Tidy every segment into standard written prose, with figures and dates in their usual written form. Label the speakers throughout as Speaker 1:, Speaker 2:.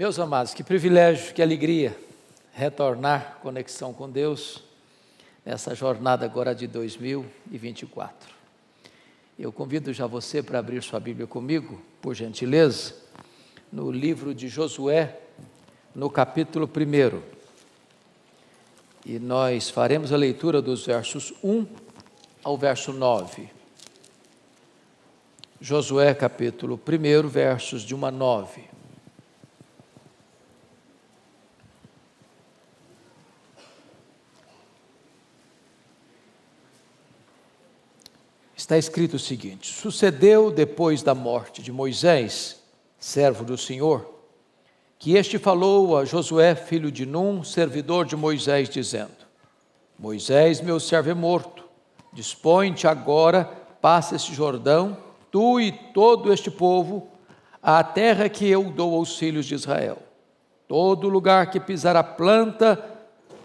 Speaker 1: Meus amados, que privilégio, que alegria retornar conexão com Deus nessa jornada agora de 2024. Eu convido já você para abrir sua Bíblia comigo, por gentileza, no livro de Josué, no capítulo 1. E nós faremos a leitura dos versos 1 ao verso 9. Josué capítulo 1, versos de 1 a 9. Está escrito o seguinte: sucedeu depois da morte de Moisés, servo do Senhor, que este falou a Josué, filho de Num, servidor de Moisés, dizendo: Moisés, meu servo é morto, dispõe-te agora, passa este Jordão, tu e todo este povo, à terra que eu dou aos filhos de Israel. Todo lugar que pisar a planta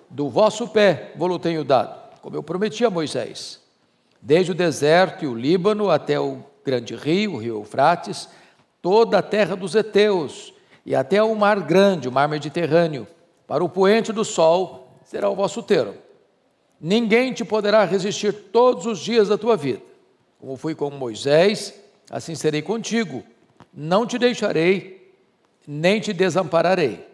Speaker 1: do vosso pé, vou-lo tenho dado, como eu prometi a Moisés. Desde o deserto e o Líbano até o grande rio, o rio Eufrates, toda a terra dos heteus, e até o mar grande, o mar Mediterrâneo, para o poente do sol, será o vosso termo. Ninguém te poderá resistir todos os dias da tua vida. Como fui com Moisés, assim serei contigo. Não te deixarei, nem te desampararei.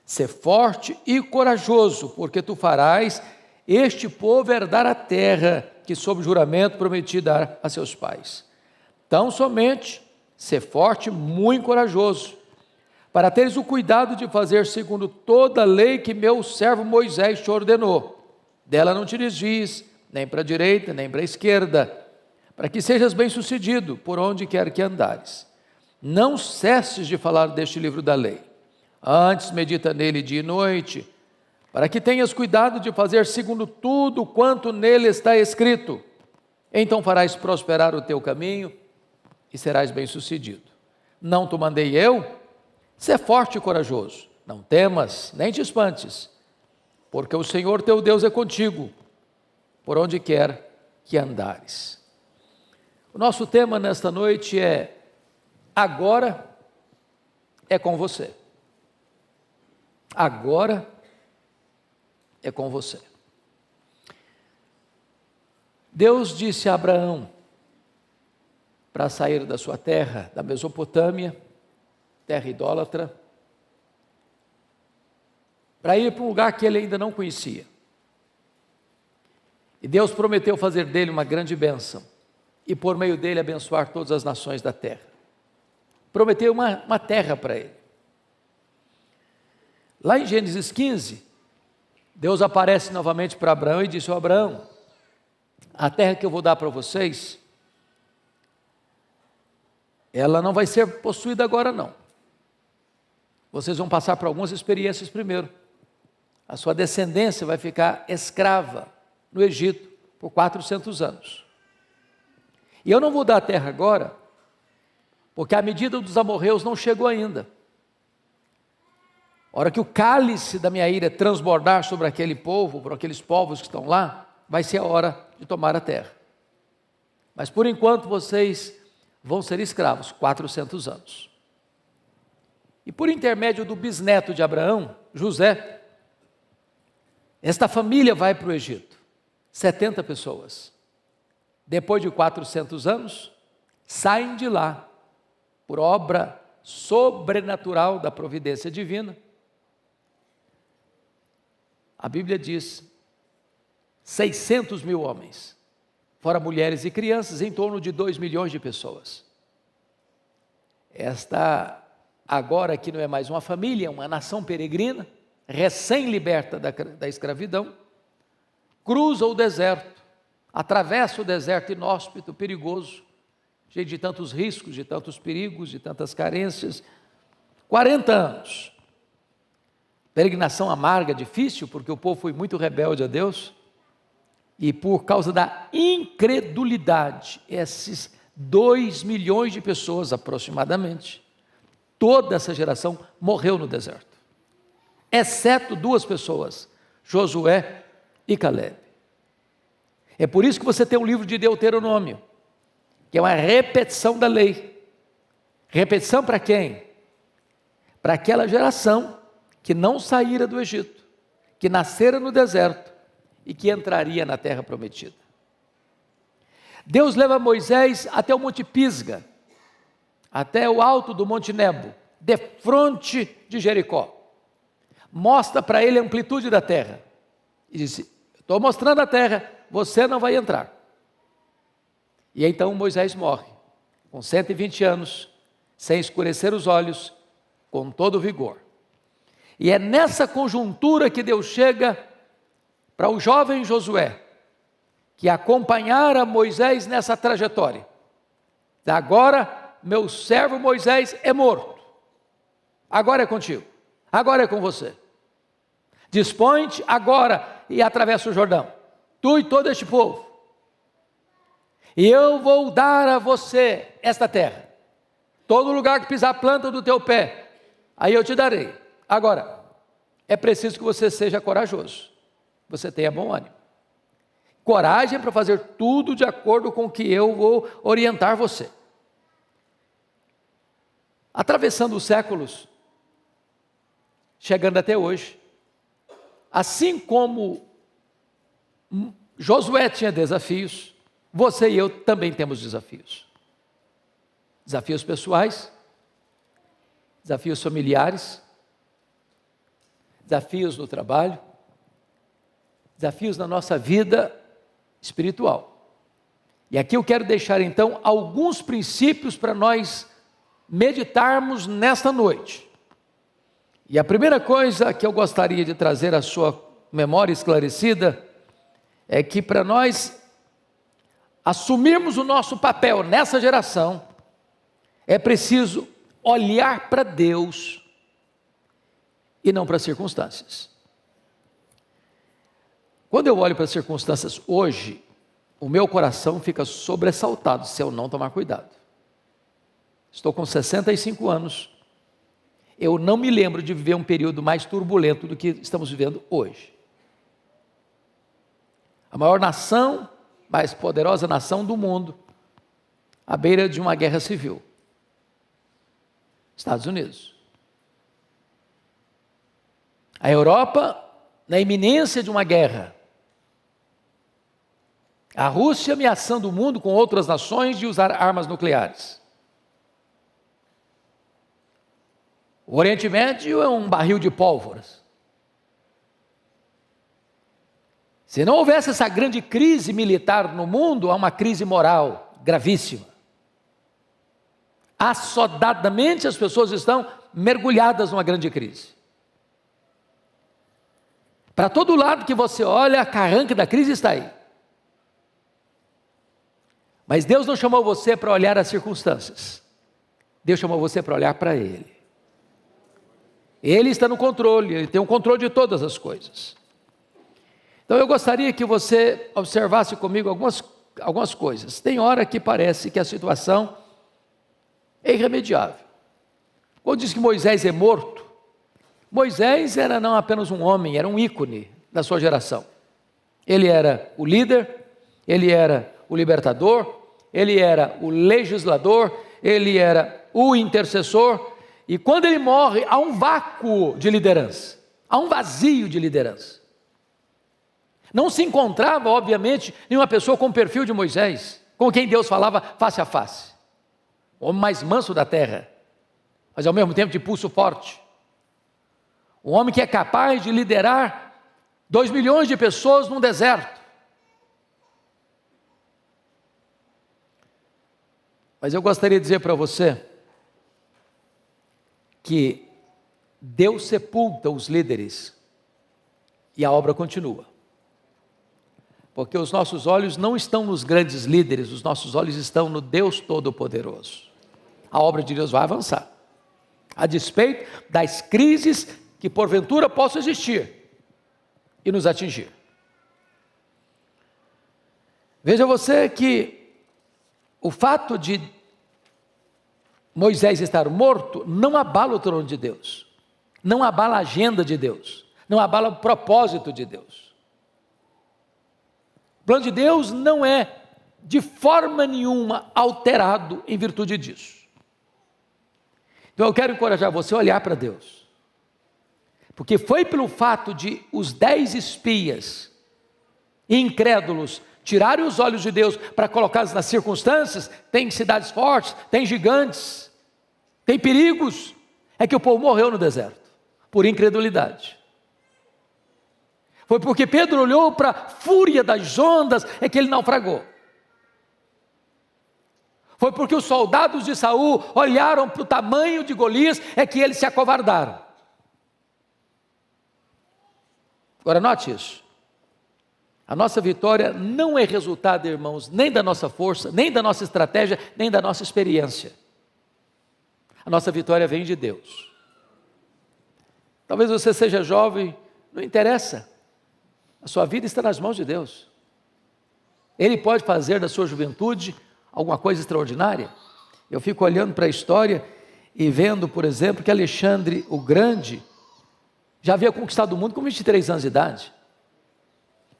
Speaker 1: Sê forte e corajoso, porque tu farás este povo herdar a terra que sob juramento prometi dar a seus pais. Tão somente, sê forte e muito corajoso, para teres o cuidado de fazer segundo toda a lei que meu servo Moisés te ordenou. Dela não te desvies, nem para a direita, nem para a esquerda, para que sejas bem-sucedido por onde quer que andares. Não cesses de falar deste livro da lei. Antes medita nele dia e noite, para que tenhas cuidado de fazer segundo tudo quanto nele está escrito. Então farás prosperar o teu caminho e serás bem-sucedido. Não te mandei eu? Sê forte e corajoso. Não temas, nem te espantes, porque o Senhor teu Deus é contigo, por onde quer que andares. O nosso tema nesta noite é: agora é com você. Agora é com você. Deus disse a Abraão para sair da sua terra, da Mesopotâmia, terra idólatra, para ir para um lugar que ele ainda não conhecia. E Deus prometeu fazer dele uma grande bênção, e por meio dele abençoar todas as nações da terra. Prometeu uma terra para ele. Lá em Gênesis 15, Deus aparece novamente para Abraão e disse: Abraão, a terra que eu vou dar para vocês, ela não vai ser possuída agora não. Vocês vão passar por algumas experiências primeiro. A sua descendência vai ficar escrava no Egito por 400 anos. E eu não vou dar a terra agora, porque a medida dos amorreus não chegou ainda. A hora que o cálice da minha ira transbordar sobre aquele povo, por aqueles povos que estão lá, vai ser a hora de tomar a terra. Mas por enquanto vocês vão ser escravos, 400 anos. E por intermédio do bisneto de Abraão, José, esta família vai para o Egito, 70 pessoas. Depois de 400 anos, saem de lá, por obra sobrenatural da providência divina. A Bíblia diz 600 mil homens, fora mulheres e crianças, em torno de 2 milhões de pessoas. Esta agora aqui não é mais uma família, é uma nação peregrina, recém-liberta da escravidão, cruza o deserto, atravessa o deserto inóspito, perigoso, cheio de tantos riscos, de tantos perigos, de tantas carências. 40 anos. Peregrinação amarga, difícil, porque o povo foi muito rebelde a Deus, e por causa da incredulidade, esses 2 milhões de pessoas aproximadamente, toda essa geração morreu no deserto, exceto 2 pessoas, Josué e Caleb. É por isso que você tem um livro de Deuteronômio, que é uma repetição da lei. Repetição para quem? para aquela geração que não saíra do Egito, que nascera no deserto e que entraria na terra prometida. Deus leva Moisés até o Monte Pisga, até o alto do Monte Nebo, defronte de Jericó. Mostra para ele a amplitude da terra. E disse: estou mostrando a terra, você não vai entrar. E então Moisés morre, com 120 anos, sem escurecer os olhos, com todo vigor. E é nessa conjuntura que Deus chega para o jovem Josué, que acompanhara Moisés nessa trajetória. Agora, meu servo Moisés é morto. Agora é contigo. Agora é com você. Dispõe-te agora e atravessa o Jordão. Tu e todo este povo. E eu vou dar a você esta terra. Todo lugar que pisar a planta do teu pé, aí eu te darei. Agora, é preciso que você seja corajoso. Você tenha bom ânimo. Coragem para fazer tudo de acordo com o que eu vou orientar você. Atravessando os séculos, chegando até hoje, assim como Josué tinha desafios, você e eu também temos desafios. Desafios pessoais, desafios familiares, desafios no trabalho, desafios na nossa vida espiritual. E aqui eu quero deixar então alguns princípios para nós meditarmos nesta noite. E a primeira coisa que eu gostaria de trazer à sua memória esclarecida é que para nós assumirmos o nosso papel nessa geração, é preciso olhar para Deus e não para as circunstâncias. Quando eu olho para as circunstâncias hoje, o meu coração fica sobressaltado se eu não tomar cuidado. Estou com 65 anos, eu não me lembro de viver um período mais turbulento do que estamos vivendo hoje. A maior nação, mais poderosa nação do mundo, à beira de uma guerra civil. Estados Unidos. A Europa, na iminência de uma guerra. A Rússia ameaçando o mundo com outras nações de usar armas nucleares. O Oriente Médio é um barril de pólvoras. Se não houvesse essa grande crise militar no mundo, há uma crise moral gravíssima. Assodadamente as pessoas estão mergulhadas numa grande crise. Para todo lado que você olha, a carranca da crise está aí. Mas Deus não chamou você para olhar as circunstâncias. Deus chamou você para olhar para Ele. Ele está no controle, Ele tem o controle de todas as coisas. Então eu gostaria que você observasse comigo algumas coisas. Tem hora que parece que a situação é irremediável. Quando diz que Moisés é morto, Moisés era não apenas um homem, era um ícone da sua geração. Ele era o líder, ele era o libertador, ele era o legislador, ele era o intercessor, e quando ele morre, há um vácuo de liderança, há um vazio de liderança. Não se encontrava, obviamente, nenhuma pessoa com o perfil de Moisés, com quem Deus falava face a face. O homem mais manso da terra, mas ao mesmo tempo de pulso forte. Um homem que é capaz de liderar 2 milhões de pessoas num deserto. Mas eu gostaria de dizer para você que Deus sepulta os líderes e a obra continua. Porque os nossos olhos não estão nos grandes líderes, os nossos olhos estão no Deus Todo-Poderoso. A obra de Deus vai avançar, a despeito das crises que porventura possam existir e nos atingir. Veja você que o fato de Moisés estar morto não abala o trono de Deus, não abala a agenda de Deus, não abala o propósito de Deus. O plano de Deus não é de forma nenhuma alterado em virtude disso. Então eu quero encorajar você a olhar para Deus. Porque foi pelo fato de os 10 espias incrédulos tirarem os olhos de Deus para colocá-los nas circunstâncias, tem cidades fortes, tem gigantes, tem perigos, é que o povo morreu no deserto, por incredulidade. Foi porque Pedro olhou para a fúria das ondas, é que ele naufragou. Foi porque os soldados de Saul olharam para o tamanho de Golias, é que eles se acovardaram. Agora note isso. A nossa vitória não é resultado, irmãos, nem da nossa força, nem da nossa estratégia, nem da nossa experiência. A nossa vitória vem de Deus. Talvez você seja jovem, não interessa. A sua vida está nas mãos de Deus. Ele pode fazer da sua juventude alguma coisa extraordinária. Eu fico olhando para a história e vendo, por exemplo, que Alexandre o Grande já havia conquistado o mundo com 23 anos de idade.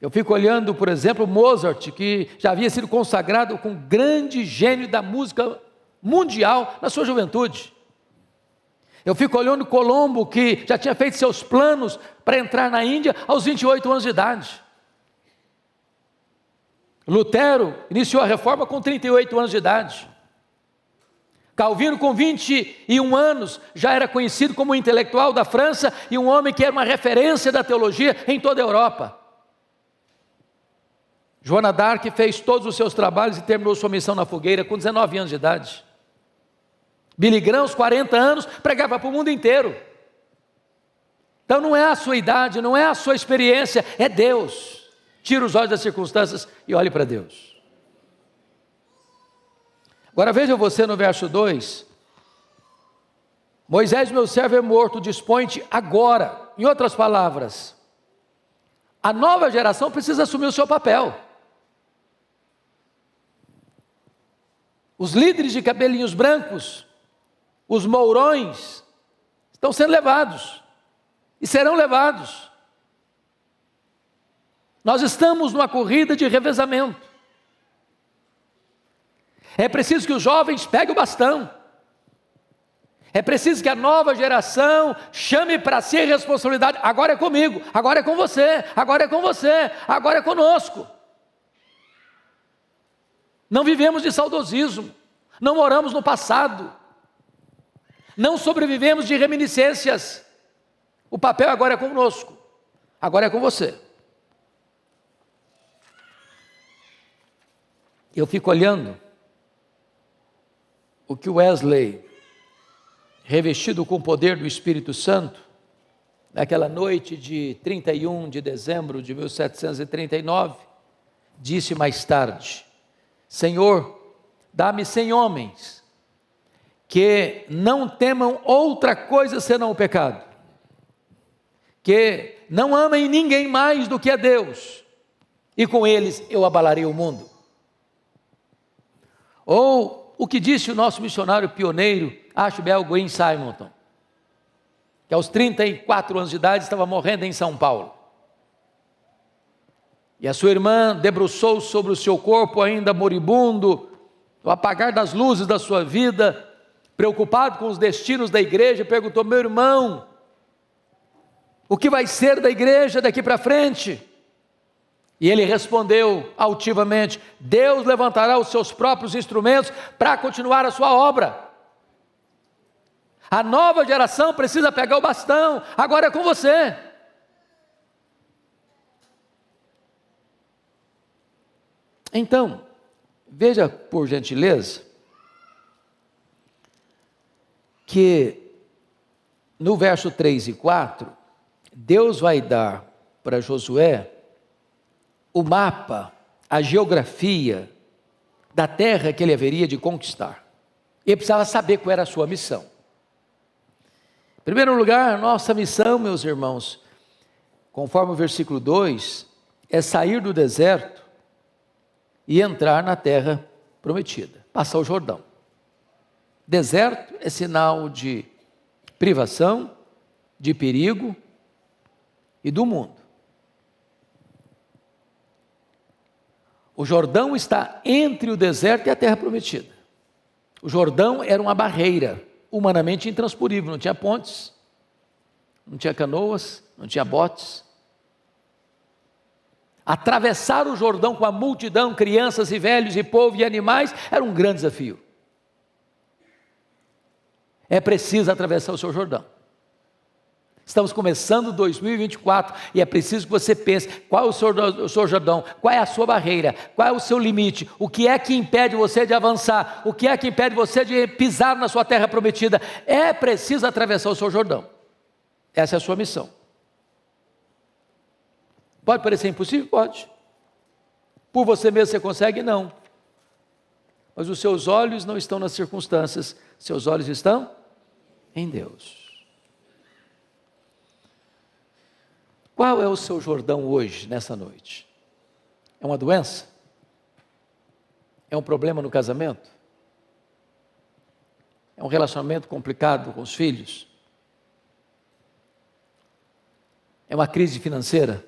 Speaker 1: Eu fico olhando, por exemplo, Mozart, que já havia sido consagrado como grande gênio da música mundial na sua juventude. Eu fico olhando Colombo, que já tinha feito seus planos para entrar na Índia aos 28 anos de idade. Lutero iniciou a reforma com 38 anos de idade. Calvino, com 21 anos, já era conhecido como um intelectual da França e um homem que era uma referência da teologia em toda a Europa. Joana d'Arc fez todos os seus trabalhos e terminou sua missão na fogueira com 19 anos de idade. Billy Graham, aos 40 anos, pregava para o mundo inteiro. Então não é a sua idade, não é a sua experiência, é Deus. Tira os olhos das circunstâncias e olhe para Deus. Agora veja você no verso 2. Moisés, meu servo, é morto, dispõe-te agora. Em outras palavras, a nova geração precisa assumir o seu papel. Os líderes de cabelinhos brancos, os mourões, estão sendo levados e serão levados. Nós estamos numa corrida de revezamento. É preciso que os jovens peguem o bastão. É preciso que a nova geração chame para si a responsabilidade. Agora é comigo, agora é com você, agora é com você, agora é conosco. Não vivemos de saudosismo, não moramos no passado, não sobrevivemos de reminiscências. O papel agora é conosco, agora é com você. Eu fico olhando o que Wesley, revestido com o poder do Espírito Santo, naquela noite de 31 de dezembro de 1739, disse mais tarde: Senhor, dá-me 100 homens que não temam outra coisa senão o pecado, que não amem ninguém mais do que a Deus, e com eles eu abalarei o mundo. Ou o que disse o nosso missionário pioneiro, Ashbel Green Simonton, que aos 34 anos de idade estava morrendo em São Paulo. E a sua irmã debruçou sobre o seu corpo ainda moribundo, no apagar das luzes da sua vida, preocupado com os destinos da igreja, perguntou: meu irmão, o que vai ser da igreja daqui para frente? E ele respondeu altivamente: Deus levantará os seus próprios instrumentos para continuar a sua obra. A nova geração precisa pegar o bastão, agora é com você. Então, veja por gentileza, que no verso 3 e 4, Deus vai dar para Josué o mapa, a geografia da terra que ele haveria de conquistar. Ele precisava saber qual era a sua missão. Em primeiro lugar, nossa missão, meus irmãos, conforme o versículo 2, é sair do deserto e entrar na terra prometida, passar o Jordão. Deserto é sinal de privação, de perigo e do mundo. O Jordão está entre o deserto e a terra prometida. O Jordão era uma barreira, humanamente intransponível, não tinha pontes, não tinha canoas, não tinha botes. Atravessar o Jordão com a multidão, crianças e velhos e povo e animais, era um grande desafio. É preciso atravessar o seu Jordão. Estamos começando 2024 e é preciso que você pense qual é o seu Jordão, qual é a sua barreira, qual é o seu limite, o que é que impede você de avançar, o que é que impede você de pisar na sua terra prometida. É preciso atravessar o seu Jordão. Essa é a sua missão. Pode parecer impossível? Pode. Por você mesmo você consegue? Não. Mas os seus olhos não estão nas circunstâncias, seus olhos estão em Deus. Qual é o seu Jordão hoje, nessa noite? É uma doença? É um problema no casamento? É um relacionamento complicado com os filhos? É uma crise financeira?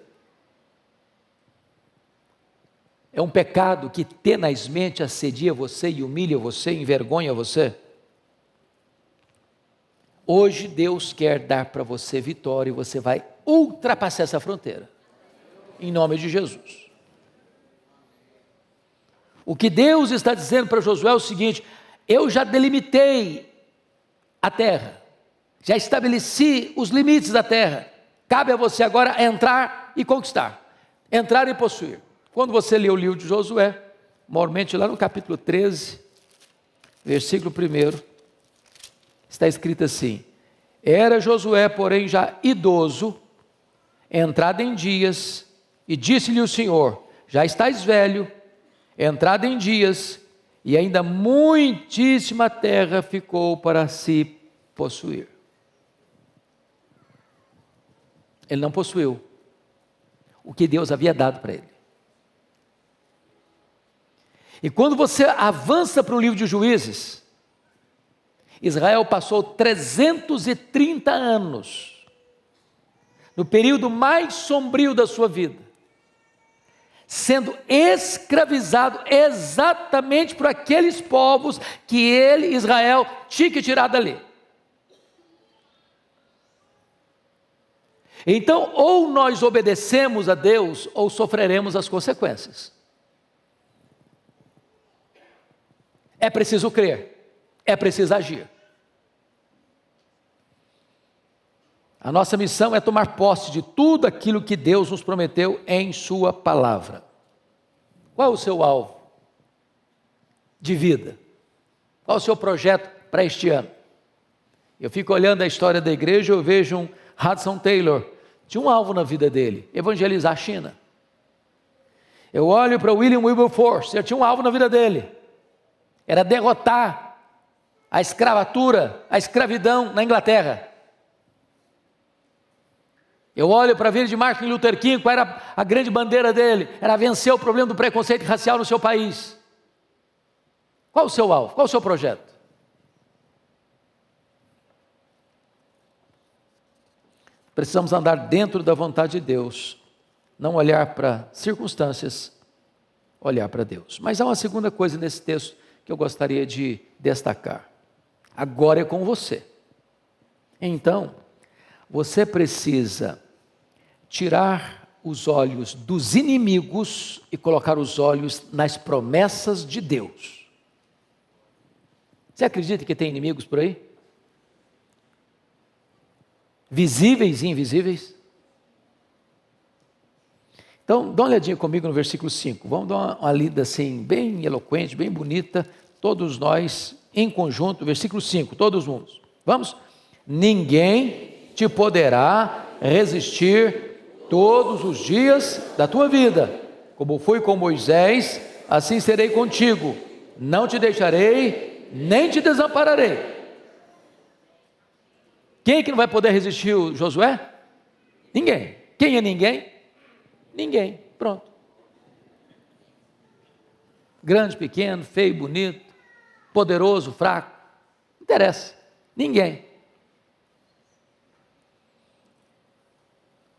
Speaker 1: É um pecado que tenazmente assedia você e humilha você, envergonha você? Hoje Deus quer dar para você vitória e você vai ultrapassar essa fronteira, em nome de Jesus. O que Deus está dizendo para Josué é o seguinte: eu já delimitei a terra, já estabeleci os limites da terra, cabe a você agora entrar e conquistar, entrar e possuir. Quando você lê o livro de Josué, maiormente lá no capítulo 13, versículo 1, está escrito assim: era Josué, porém, já idoso, entrado em dias, e disse-lhe o Senhor: já estás velho, entrado em dias, e ainda muitíssima terra ficou para se possuir. Ele não possuiu o que Deus havia dado para ele. E quando você avança para o livro de Juízes, Israel passou 330 anos, no período mais sombrio da sua vida, sendo escravizado exatamente por aqueles povos que ele, Israel, tinha que tirar dali. Então, ou nós obedecemos a Deus, ou sofreremos as consequências. É preciso crer, é preciso agir. A nossa missão é tomar posse de tudo aquilo que Deus nos prometeu em sua palavra. Qual é o seu alvo de vida? Qual é o seu projeto para este ano? Eu fico olhando a história da igreja, eu vejo um Hudson Taylor, tinha um alvo na vida dele: evangelizar a China. Eu olho para William Wilberforce, ele tinha um alvo na vida dele, era derrotar a escravatura, a escravidão na Inglaterra. Eu olho para a vida de Martin Luther King, qual era a grande bandeira dele? Era vencer o problema do preconceito racial no seu país. Qual o seu alvo? Qual o seu projeto? Precisamos andar dentro da vontade de Deus, não olhar para circunstâncias, olhar para Deus. Mas há uma segunda coisa nesse texto que eu gostaria de destacar. Agora é com você. Então, você precisa tirar os olhos dos inimigos e colocar os olhos nas promessas de Deus. Você acredita que tem inimigos por aí? Visíveis e invisíveis? Então, dá uma olhadinha comigo no versículo 5. Vamos dar uma lida assim, bem eloquente, bem bonita, todos nós em conjunto, versículo 5, todos juntos. Vamos? Ninguém te poderá resistir todos os dias da tua vida. Como fui com Moisés, assim serei contigo. Não te deixarei, nem te desampararei. Quem é que não vai poder resistir o Josué? Ninguém. Quem é ninguém? Ninguém. Pronto. Grande, pequeno, feio, bonito, poderoso, fraco, não interessa. Ninguém.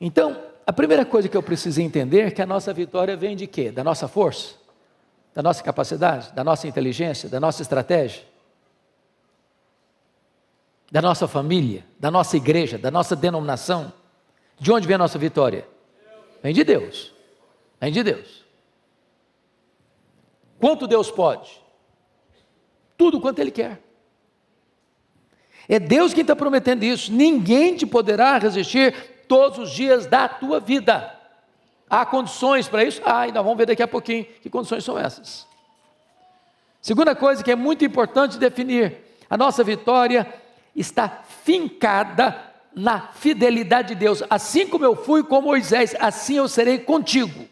Speaker 1: Então, a primeira coisa que eu preciso entender é que a nossa vitória vem de quê? Da nossa força? Da nossa capacidade? Da nossa inteligência? Da nossa estratégia? da nossa família, da nossa igreja, da nossa denominação? De onde vem a nossa vitória? Vem de Deus. Vem de Deus. Quanto Deus pode? Tudo quanto Ele quer. É Deus quem está prometendo isso. Ninguém te poderá resistir todos os dias da tua vida. Há condições para isso? E nós vamos ver daqui a pouquinho que condições são essas. Segunda coisa que é muito importante definir: a nossa vitória está fincada na fidelidade de Deus. Assim como eu fui com Moisés, assim eu serei contigo.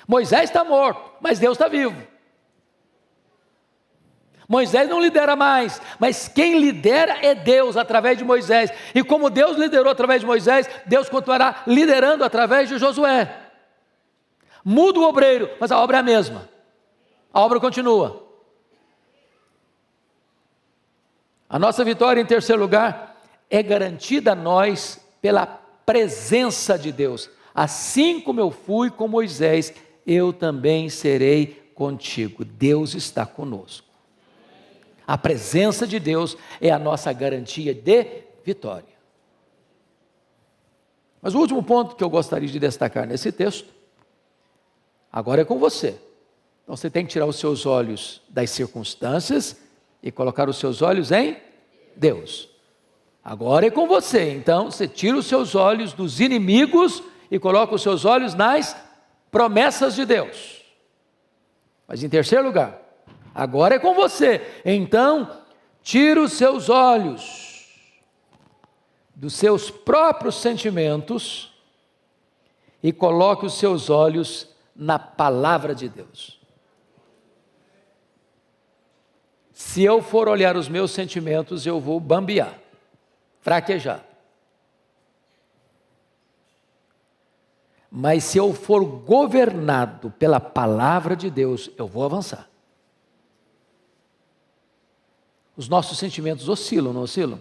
Speaker 1: Moisés está morto, mas Deus está vivo. Moisés não lidera mais, mas quem lidera é Deus através de Moisés. E como Deus liderou através de Moisés, Deus continuará liderando através de Josué. Muda o obreiro, mas a obra é a mesma. A obra continua. A nossa vitória, em terceiro lugar, é garantida a nós pela presença de Deus. Assim como eu fui com Moisés, eu também serei contigo. Deus está conosco. A presença de Deus é a nossa garantia de vitória. Mas o último ponto que eu gostaria de destacar nesse texto, agora é com você. Então você tem que tirar os seus olhos das circunstâncias e colocar os seus olhos em Deus. Agora é com você. Então você tira os seus olhos dos inimigos e coloca os seus olhos nas promessas de Deus. Mas em terceiro lugar, agora é com você. Então, tira os seus olhos dos seus próprios sentimentos e coloque os seus olhos na palavra de Deus. Se eu for olhar os meus sentimentos, eu vou bambear, fraquejar. Mas se eu for governado pela palavra de Deus, eu vou avançar. Os nossos sentimentos oscilam, não oscilam?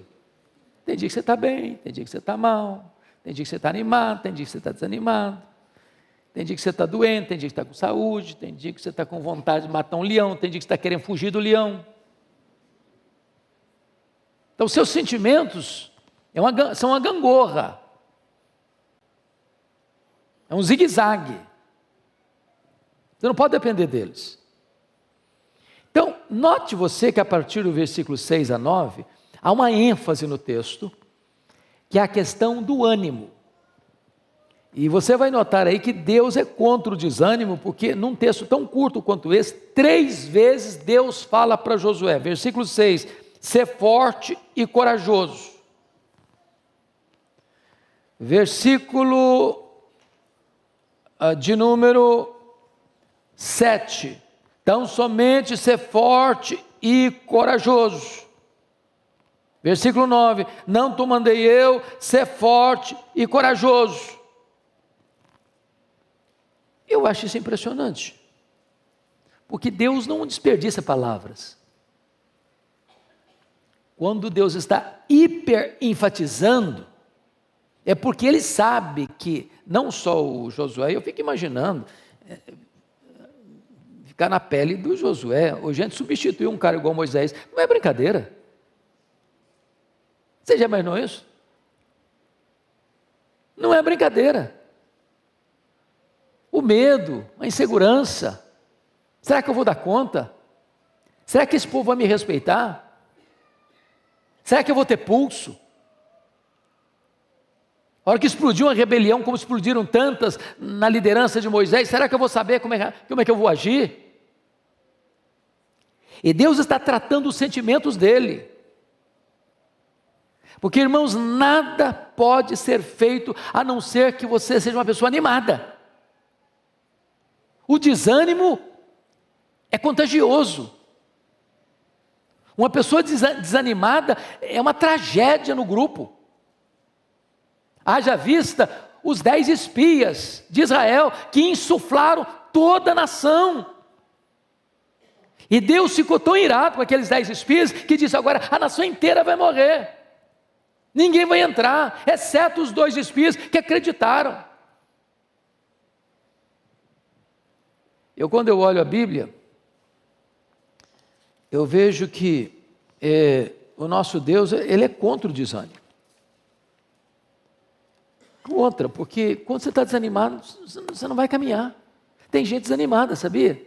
Speaker 1: Tem dia que você está bem, tem dia que você está mal, tem dia que você está animado, tem dia que você está desanimado, tem dia que você está doente, tem dia que está com saúde, tem dia que você está com vontade de matar um leão, tem dia que você está querendo fugir do leão. Então, seus sentimentos são uma gangorra, é um zigue-zague. Você não pode depender deles. Então, note você que a partir do versículo 6 a 9, há uma ênfase no texto, que é a questão do ânimo. E você vai notar aí que Deus é contra o desânimo, porque num texto tão curto quanto esse, 3 vezes Deus fala para Josué. Versículo 6, ser forte e corajoso. Versículo de número 7, então somente ser forte e corajoso. Versículo 9, não te mandei eu ser forte e corajoso. Eu acho isso impressionante, porque Deus não desperdiça palavras. Quando Deus está hiper enfatizando, é porque Ele sabe que, não só o Josué, eu fico imaginando, ficar na pele do Josué, ou gente substituir um cara igual Moisés, não é brincadeira. Você já imaginou isso? Não é brincadeira. O medo, a insegurança, será que eu vou dar conta? Será que esse povo vai me respeitar? Será que eu vou ter pulso? A hora que explodiu uma rebelião, como explodiram tantas na liderança de Moisés, será que eu vou saber como é que eu vou agir? E Deus está tratando os sentimentos dele. Porque, irmãos, nada pode ser feito a não ser que você seja uma pessoa animada. O desânimo é contagioso. Uma pessoa desanimada é uma tragédia no grupo. Haja vista os 10 espias de Israel que insuflaram toda a nação. E Deus ficou tão irado com aqueles 10 espias que disse: agora a nação inteira vai morrer. Ninguém vai entrar, exceto os 2 espias que acreditaram. Quando eu olho a Bíblia, eu vejo que o nosso Deus, ele é contra o desânimo. Contra, porque quando você está desanimado, você não vai caminhar. Tem gente desanimada, sabia?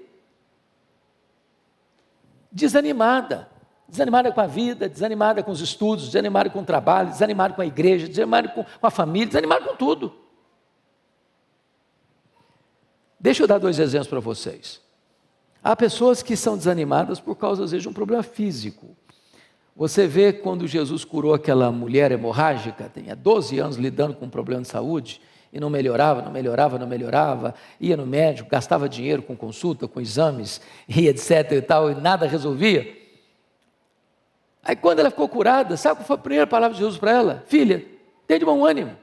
Speaker 1: Desanimada com a vida, desanimada com os estudos, desanimada com o trabalho, desanimada com a igreja, desanimada com a família, desanimada com tudo. Deixa eu dar 2 exemplos para vocês. Há pessoas que são desanimadas por causa, às vezes, de um problema físico. Você vê quando Jesus curou aquela mulher hemorrágica, tinha 12 anos lidando com um problema de saúde, e não melhorava, ia no médico, gastava dinheiro com consulta, com exames, e etc e tal, e nada resolvia. Aí quando ela ficou curada, sabe qual foi a primeira palavra de Jesus para ela? Filha, tem de bom ânimo.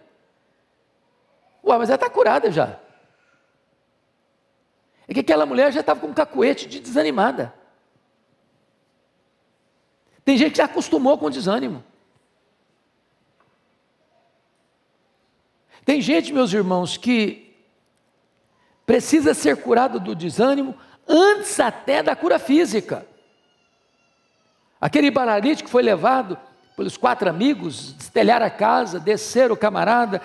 Speaker 1: Ué, mas ela está curada já. É que aquela mulher já estava com um cacuete de desanimada. Tem gente que já acostumou com o desânimo. Tem gente, meus irmãos, que precisa ser curado do desânimo antes até da cura física. Aquele paralítico foi levado pelos 4 amigos, destelharam a casa, desceram o camarada,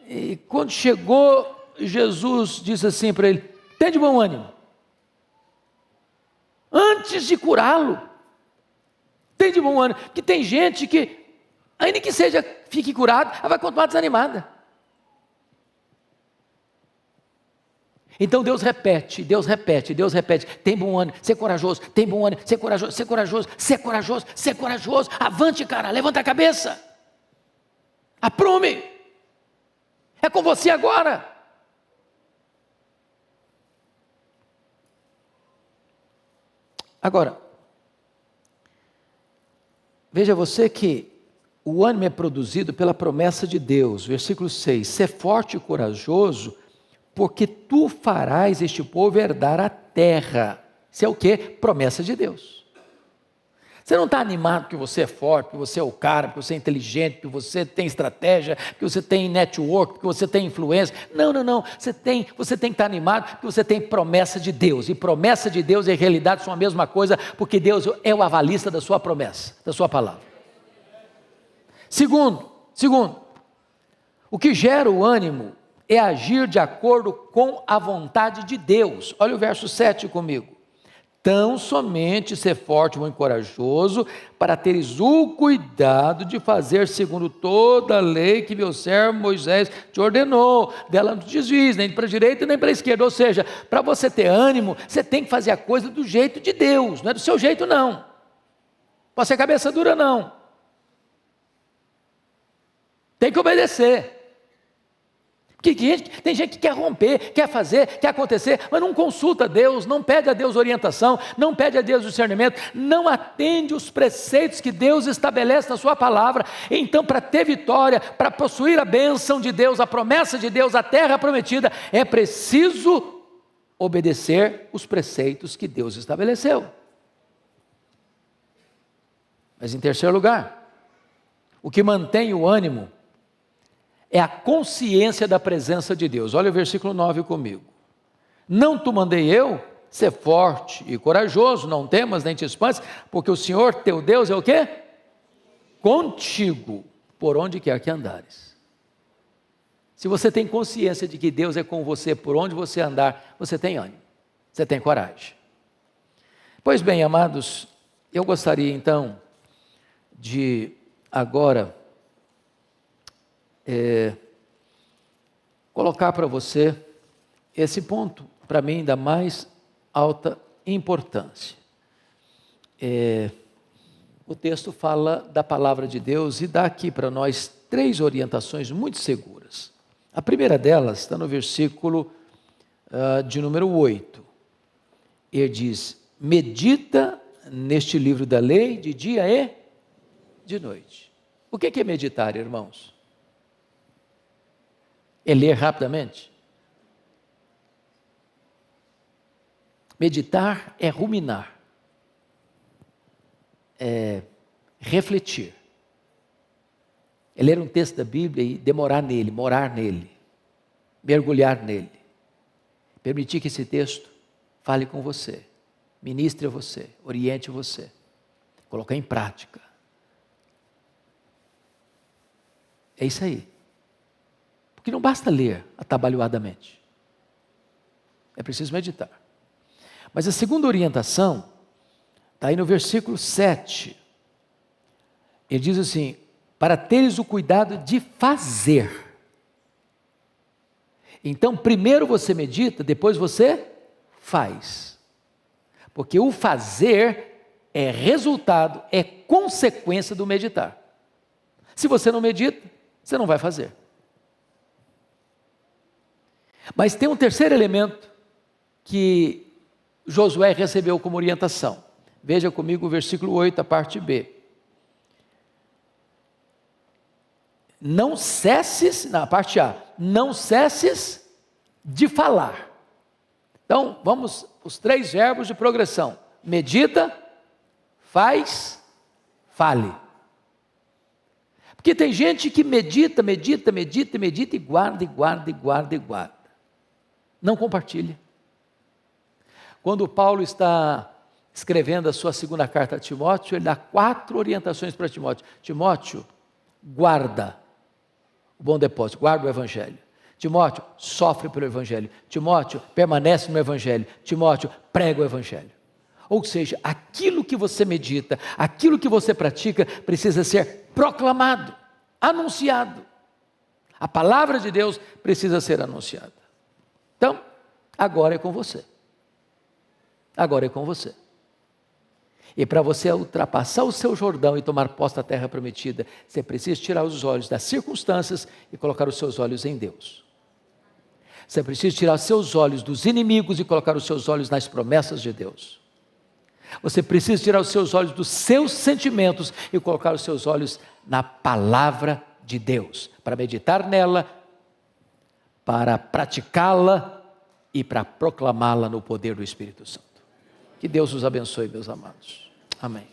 Speaker 1: e quando chegou, Jesus disse assim para ele: tem de bom ânimo. Antes de curá-lo, tem de bom ânimo. Porque tem gente que, ainda que fique curado, ela vai continuar desanimada. Então Deus repete, tem bom ânimo, ser corajoso, tem bom ânimo, ser corajoso, avante, cara, levanta a cabeça, aprume, é com você agora. Agora, veja você que o ânimo é produzido pela promessa de Deus, versículo 6, ser forte e corajoso, porque tu farás este povo herdar a terra. Isso é o quê? Promessa de Deus. Você não está animado porque você é forte, porque você é o cara, porque você é inteligente, porque você tem estratégia, porque você tem network, porque você tem influência. Não. Você tem que estar animado porque você tem promessa de Deus. E promessa de Deus e realidade são a mesma coisa, porque Deus é o avalista da sua promessa, da sua palavra. Segundo, o que gera o ânimo é agir de acordo com a vontade de Deus. Olha o verso 7 comigo. Tão somente ser forte e muito corajoso, para teres o cuidado de fazer segundo toda a lei que meu servo Moisés te ordenou. Dela não te desvies, nem para a direita nem para a esquerda. Ou seja, para você ter ânimo, você tem que fazer a coisa do jeito de Deus, não é do seu jeito não. Pode ser cabeça dura não. Tem que obedecer. Tem gente que quer romper, quer fazer, quer acontecer, mas não consulta Deus, não pede a Deus orientação, não pede a Deus discernimento, não atende os preceitos que Deus estabelece na sua palavra. Então, para ter vitória, para possuir a bênção de Deus, a promessa de Deus, a terra prometida, é preciso obedecer os preceitos que Deus estabeleceu. Mas em terceiro lugar, o que mantém o ânimo é a consciência da presença de Deus. Olha o versículo 9 comigo. Não te mandei eu, ser forte e corajoso, não temas nem te espantes, porque o Senhor teu Deus é o quê? Contigo, por onde quer que andares. Se você tem consciência de que Deus é com você, por onde você andar, você tem ânimo, você tem coragem. Pois bem, amados, eu gostaria então de agora colocar para você esse ponto, para mim, da mais alta importância. O texto fala da palavra de Deus e dá aqui para nós 3 orientações muito seguras. A primeira delas está no versículo de número 8. Ele diz: medita neste livro da lei de dia e de noite. O que é meditar, irmãos? É ler rapidamente? Meditar é ruminar, é refletir, é ler um texto da Bíblia e demorar nele, morar nele, mergulhar nele, permitir que esse texto fale com você, ministre a você, oriente você, colocar em prática. É isso aí. Porque não basta ler atabalhoadamente. É preciso meditar. Mas a segunda orientação está aí no versículo 7. Ele diz assim: para teres o cuidado de fazer. Então, primeiro você medita, depois você faz. Porque o fazer é resultado, é consequência do meditar. Se você não medita, você não vai fazer. Mas tem um terceiro elemento que Josué recebeu como orientação. Veja comigo o versículo 8, a parte B. Não cesses, na parte A, não cesses de falar. Então, vamos, os 3 verbos de progressão. Medita, faz, fale. Porque tem gente que medita e guarda. Não compartilha. Quando Paulo está escrevendo a sua segunda carta a Timóteo, ele dá 4 orientações para Timóteo. Timóteo, guarda o bom depósito, guarda o evangelho. Timóteo, sofre pelo evangelho. Timóteo, permanece no evangelho. Timóteo, prega o evangelho. Ou seja, aquilo que você medita, aquilo que você pratica, precisa ser proclamado, anunciado. A palavra de Deus precisa ser anunciada. Então, agora é com você. Agora é com você. E para você ultrapassar o seu Jordão e tomar posse da terra prometida, você precisa tirar os olhos das circunstâncias e colocar os seus olhos em Deus. Você precisa tirar os seus olhos dos inimigos e colocar os seus olhos nas promessas de Deus. Você precisa tirar os seus olhos dos seus sentimentos e colocar os seus olhos na palavra de Deus, para meditar nela, para praticá-la e para proclamá-la no poder do Espírito Santo. Que Deus os abençoe, meus amados. Amém.